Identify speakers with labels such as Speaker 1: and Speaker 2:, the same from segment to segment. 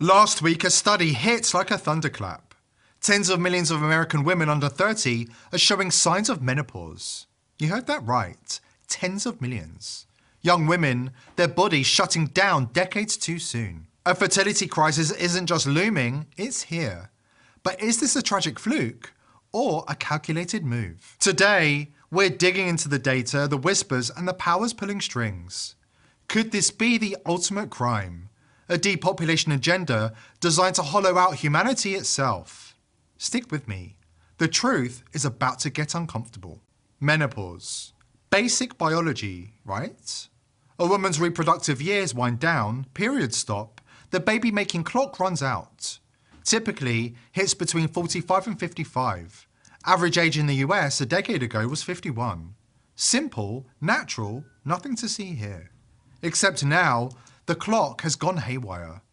Speaker 1: Last week, a study hit like a thunderclap. Tens of millions of American women under 30 are showing signs of menopause. You heard that right. Tens of millions. Young women, their bodies shutting down decades too soon. A fertility crisis isn't just looming, it's here. But is this a tragic fluke or a calculated move? Today, we're digging into the data, the whispers, and the powers pulling strings. Could this be the ultimate crime? A depopulation agenda designed to hollow out humanity itself? Stick with me. The truth is about to get uncomfortable. Menopause. Basic biology, right? A woman's reproductive years wind down, periods stop, the baby-making clock runs out. Typically, hits between 45 and 55. Average age in the US a decade ago was 51. Simple, natural, nothing to see here. Except now, the clock has gone haywire.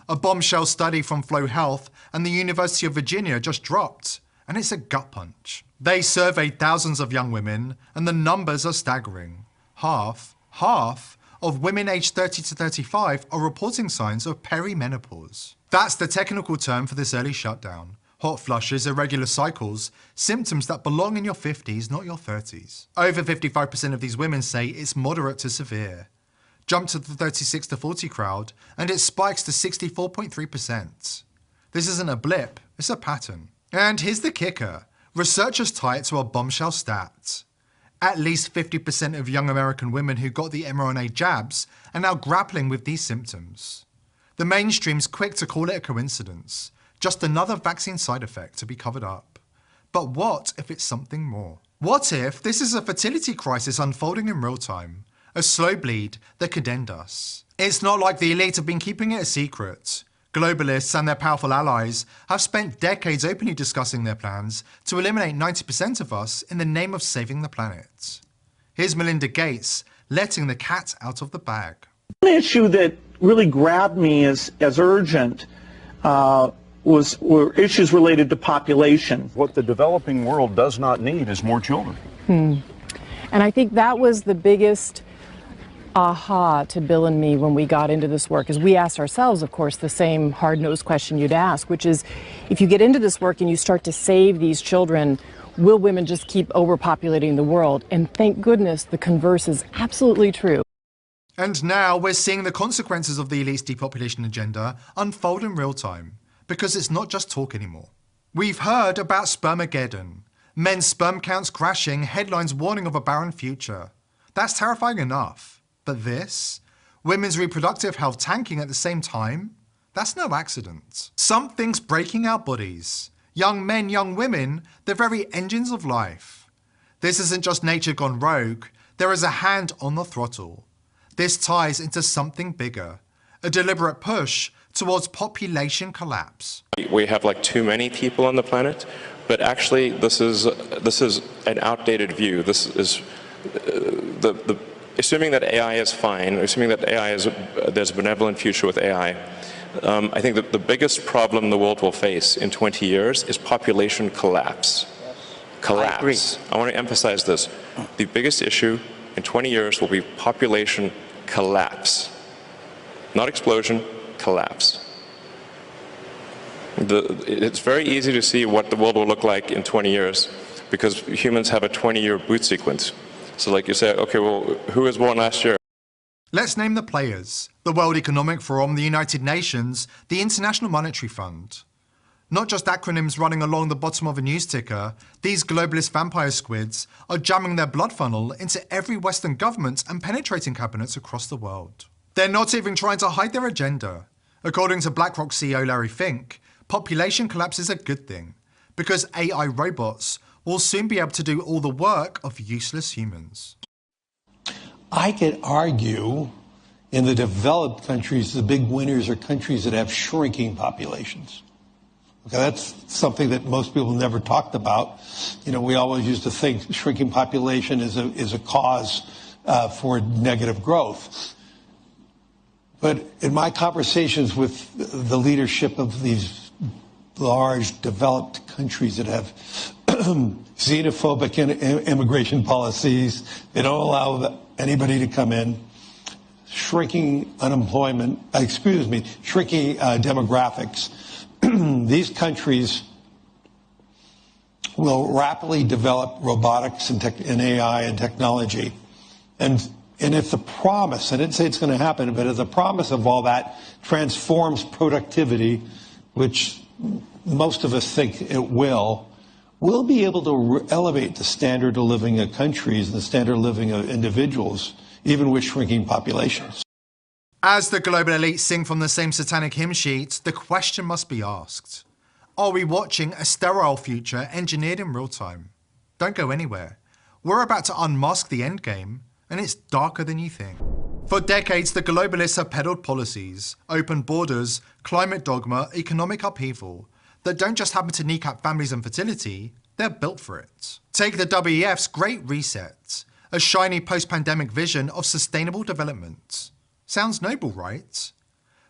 Speaker 1: A bombshell study from Flow Health and the University of Virginia just dropped, and it's a gut punch. They surveyed thousands of young women, and the numbers are staggering. Half of women aged 30 to 35 are reporting signs of perimenopause. That's the technical term for this early shutdown. Hot flushes, irregular cycles, symptoms that belong in your 50s, not your 30s. Over 55% of these women say it's moderate to severe. Jump to the 36 to 40 crowd, and it spikes to 64.3%. This isn't a blip, it's a pattern. And here's the kicker. Researchers tie it to a bombshell stat. At least 50% of young American women who got the mRNA jabs are now grappling with these symptoms. The mainstream's quick to call it a coincidence, just another vaccine side effect to be covered up. But what if it's something more? What if this is a fertility crisis unfolding in real time? A slow bleed that could end us. It's not like the elite have been keeping it a secret. Globalists and their powerful allies have spent decades openly discussing their plans to eliminate 90% of us in the name of saving the planet. Here's Melinda Gates letting the cat out of the bag.
Speaker 2: One issue that really grabbed me as urgent were issues related to population.
Speaker 3: What the developing world does not need is more children.
Speaker 4: And I think that was the biggest aha to Bill and me when we got into this work, is we asked ourselves, of course, the same hard-nosed question you'd ask, which is, if you get into this work and you start to save these children, will women just keep overpopulating the world? And thank goodness the converse is absolutely true.
Speaker 1: And now we're seeing the consequences of the elite's depopulation agenda unfold in real time, because it's not just talk anymore. We've heard about spermageddon, men's sperm counts crashing, headlines warning of a barren future. That's terrifying enough. But this? Women's reproductive health tanking at the same time? That's no accident. Something's breaking our bodies. Young men, young women, the very engines of life. This isn't just nature gone rogue. There is a hand on the throttle. This ties into something bigger, a deliberate push towards population collapse.
Speaker 5: We have like too many people on the planet, but actually this is an outdated view. This is assuming that AI is fine, assuming that there's a benevolent future with AI, I think that the biggest problem the world will face in 20 years is population collapse. Collapse. I agree. I want to emphasize this. The biggest issue in 20 years will be population collapse. Not explosion, collapse. It's very easy to see what the world will look like in 20 years because humans have a 20-year boot sequence. So like you say, okay, well, who was born last year?
Speaker 1: Let's name the players. The World Economic Forum, the United Nations, the International Monetary Fund. Not just acronyms running along the bottom of a news ticker, these globalist vampire squids are jamming their blood funnel into every Western government and penetrating cabinets across the world. They're not even trying to hide their agenda. According to BlackRock CEO Larry Fink, population collapse is a good thing, because AI robots will soon be able to do all the work of useless humans.
Speaker 6: I could argue in the developed countries, the big winners are countries that have shrinking populations. Okay, that's something that most people never talked about. You know, we always used to think shrinking population is a cause for negative growth. But in my conversations with the leadership of these large developed countries that have xenophobic immigration policies, they don't allow anybody to come in, shrinking unemployment, shrinking demographics, these countries will rapidly develop robotics and AI and technology. And if the promise, I didn't say it's going to happen, but if the promise of all that transforms productivity, which most of us think it will, we'll be able to elevate the standard of living of countries and the standard of living of individuals, even with shrinking populations.
Speaker 1: As the global elite sing from the same satanic hymn sheet, the question must be asked. Are we watching a sterile future engineered in real time? Don't go anywhere. We're about to unmask the endgame, and it's darker than you think. For decades, the globalists have peddled policies, open borders, climate dogma, economic upheaval, that don't just happen to kneecap families and fertility, they're built for it. Take the WEF's Great Reset, a shiny post-pandemic vision of sustainable development. Sounds noble, right?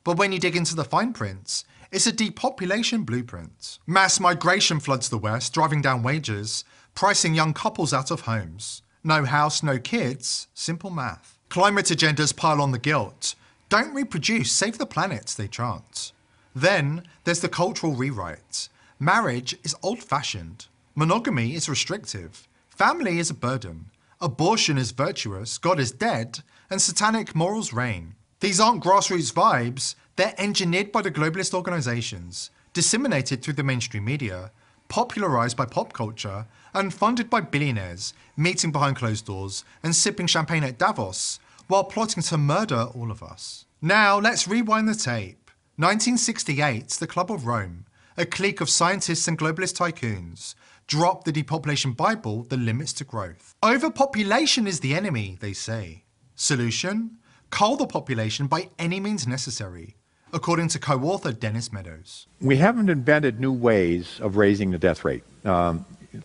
Speaker 1: But when you dig into the fine print, it's a depopulation blueprint. Mass migration floods the West, driving down wages, pricing young couples out of homes. No house, no kids, simple math. Climate agendas pile on the guilt. Don't reproduce, save the planet, they chant. Then there's the cultural rewrite. Marriage is old-fashioned. Monogamy is restrictive. Family is a burden. Abortion is virtuous, God is dead, and satanic morals reign. These aren't grassroots vibes, they're engineered by the globalist organizations, disseminated through the mainstream media, popularized by pop culture, and funded by billionaires, meeting behind closed doors and sipping champagne at Davos, while plotting to murder all of us. Now, let's rewind the tape. 1968, the Club of Rome, a clique of scientists and globalist tycoons, dropped the depopulation Bible, The Limits to Growth. Overpopulation is the enemy, they say. Solution? Cull the population by any means necessary, according to co-author Dennis Meadows.
Speaker 7: We haven't invented new ways of raising the death rate.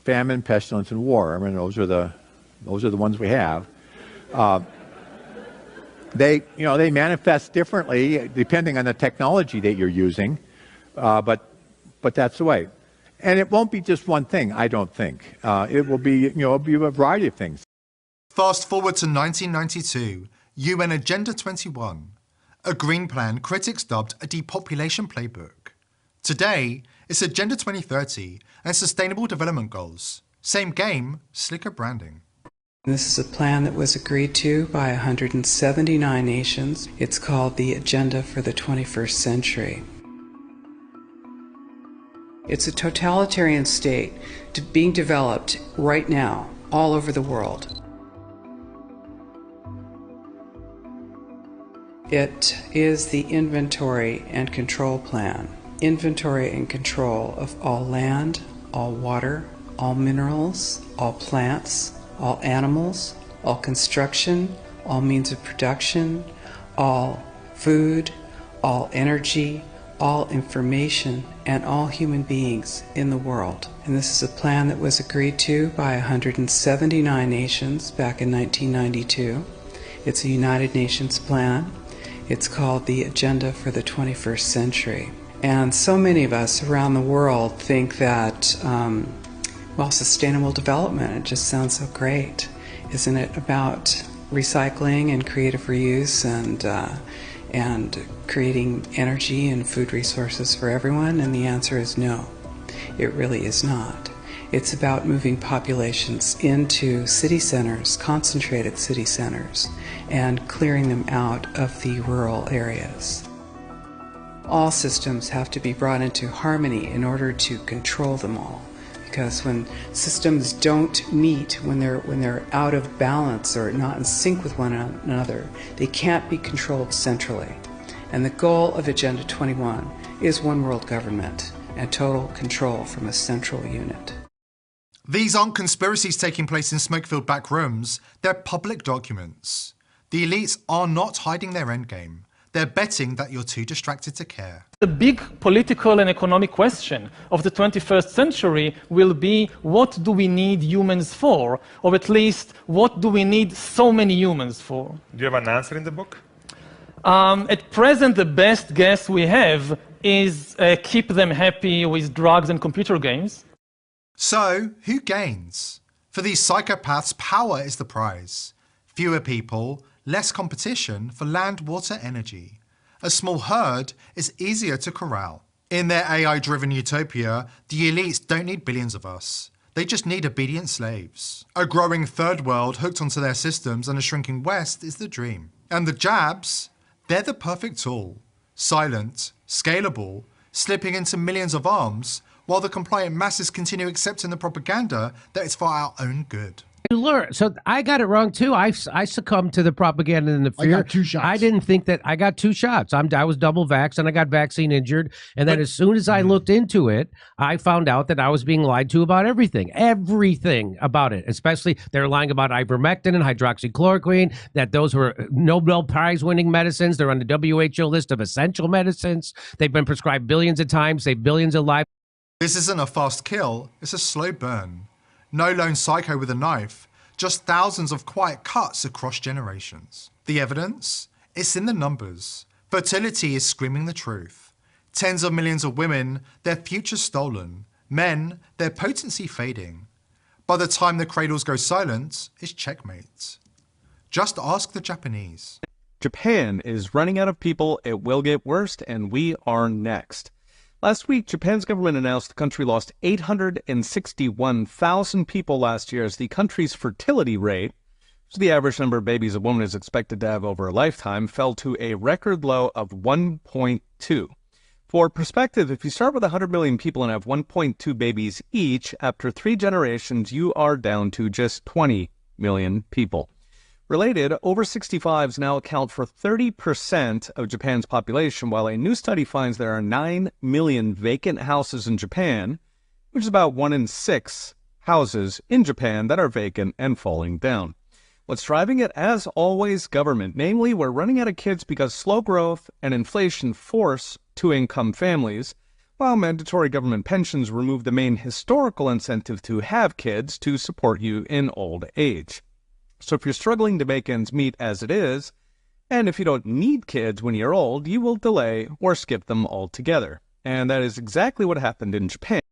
Speaker 7: Famine, pestilence, and war. I mean, those are the ones we have. They manifest differently depending on the technology that you're using, but that's the way. And it won't be just one thing, I don't think. It will be, it'll be a variety of things.
Speaker 1: Fast forward to 1992, UN Agenda 21, a green plan critics dubbed a depopulation playbook. Today, it's Agenda 2030 and Sustainable Development Goals. Same game, slicker branding.
Speaker 8: This is a plan that was agreed to by 179 nations. It's called the Agenda for the 21st Century. It's a totalitarian state being developed right now all over the world. It is the inventory and control plan. Inventory and control of all land, all water, all minerals, all plants, all animals, all construction, all means of production, all food, all energy, all information, and all human beings in the world. And this is a plan that was agreed to by 179 nations back in 1992. It's a United Nations plan. It's called the Agenda for the 21st Century. And so many of us around the world think that, sustainable development, it just sounds so great. Isn't it about recycling and creative reuse and creating energy and food resources for everyone? And the answer is no, it really is not. It's about moving populations into city centers, concentrated city centers, and clearing them out of the rural areas. All systems have to be brought into harmony in order to control them all. Because when systems don't meet, when they're out of balance or not in sync with one another, they can't be controlled centrally. And the goal of Agenda 21 is one world government and total control from a central unit.
Speaker 1: These aren't conspiracies taking place in smoke-filled back rooms, they're public documents. The elites are not hiding their endgame. They're betting that you're too distracted to care.
Speaker 9: The big political and economic question of the 21st century will be, what do we need humans for? Or at least, what do we need so many humans for?
Speaker 10: Do you have an answer in the book?
Speaker 9: At present, the best guess we have is keep them happy with drugs and computer games.
Speaker 1: So, who gains? For these psychopaths, power is the prize. Fewer people, less competition for land, water, energy. A small herd is easier to corral. In their AI-driven utopia, the elites don't need billions of us. They just need obedient slaves. A growing third world hooked onto their systems and a shrinking West is the dream. And the jabs, they're the perfect tool. Silent, scalable, slipping into millions of arms, while the compliant masses continue accepting the propaganda that it's for our own good.
Speaker 10: You learn. So I got it wrong too. I succumbed to the propaganda and the fear.
Speaker 11: I got 2 shots.
Speaker 10: I didn't think that I got 2 shots. I was double vaxxed and I got vaccine injured. And then as soon as I looked into it, I found out that I was being lied to about everything about it. Especially they're lying about ivermectin and hydroxychloroquine, that those were Nobel Prize winning medicines. They're on the WHO list of essential medicines. They've been prescribed billions of times, saved billions of lives.
Speaker 1: This isn't a fast kill, it's a slow burn. No lone psycho with a knife, just thousands of quiet cuts across generations. The evidence? It's in the numbers. Fertility is screaming the truth. Tens of millions of women, their future stolen. Men, their potency fading. By the time the cradles go silent, it's checkmate. Just ask the Japanese.
Speaker 12: Japan is running out of people, it will get worse, and we are next. Last week, Japan's government announced the country lost 861,000 people last year as the country's fertility rate, which is the average number of babies a woman is expected to have over a lifetime, fell to a record low of 1.2. For perspective, if you start with 100 million people and have 1.2 babies each, after 3 generations, you are down to just 20 million people. Related, over 65s now account for 30% of Japan's population, while a new study finds there are 9 million vacant houses in Japan, which is about 1 in 6 houses in Japan that are vacant and falling down. What's driving it? As always, government. Namely, we're running out of kids because slow growth and inflation force two-income families, while mandatory government pensions remove the main historical incentive to have kids to support you in old age. So if you're struggling to make ends meet as it is, and if you don't need kids when you're old, you will delay or skip them altogether. And that is exactly what happened in Japan.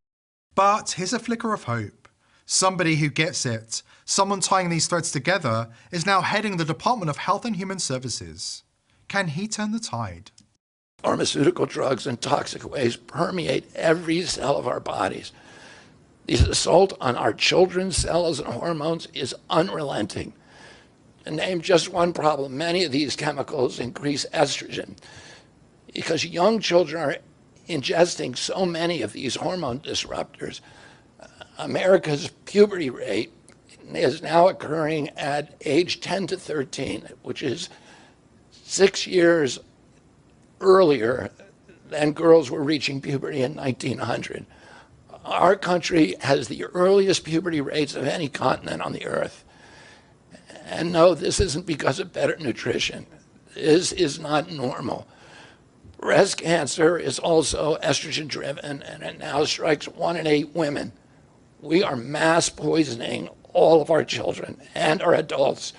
Speaker 1: But here's a flicker of hope. Somebody who gets it, someone tying these threads together, is now heading the Department of Health and Human Services. Can he turn the tide?
Speaker 13: Pharmaceutical drugs and toxic waste permeate every cell of our bodies. The assault on our children's cells and hormones is unrelenting. To name just one problem, many of these chemicals increase estrogen. Because young children are ingesting so many of these hormone disruptors, America's puberty rate is now occurring at age 10 to 13, which is 6 years earlier than girls were reaching puberty in 1900. Our country has the earliest puberty rates of any continent on the earth. And no, this isn't because of better nutrition. This is not normal. Breast cancer is also estrogen driven, and it now strikes 1 in 8 women. We are mass poisoning all of our children and our adults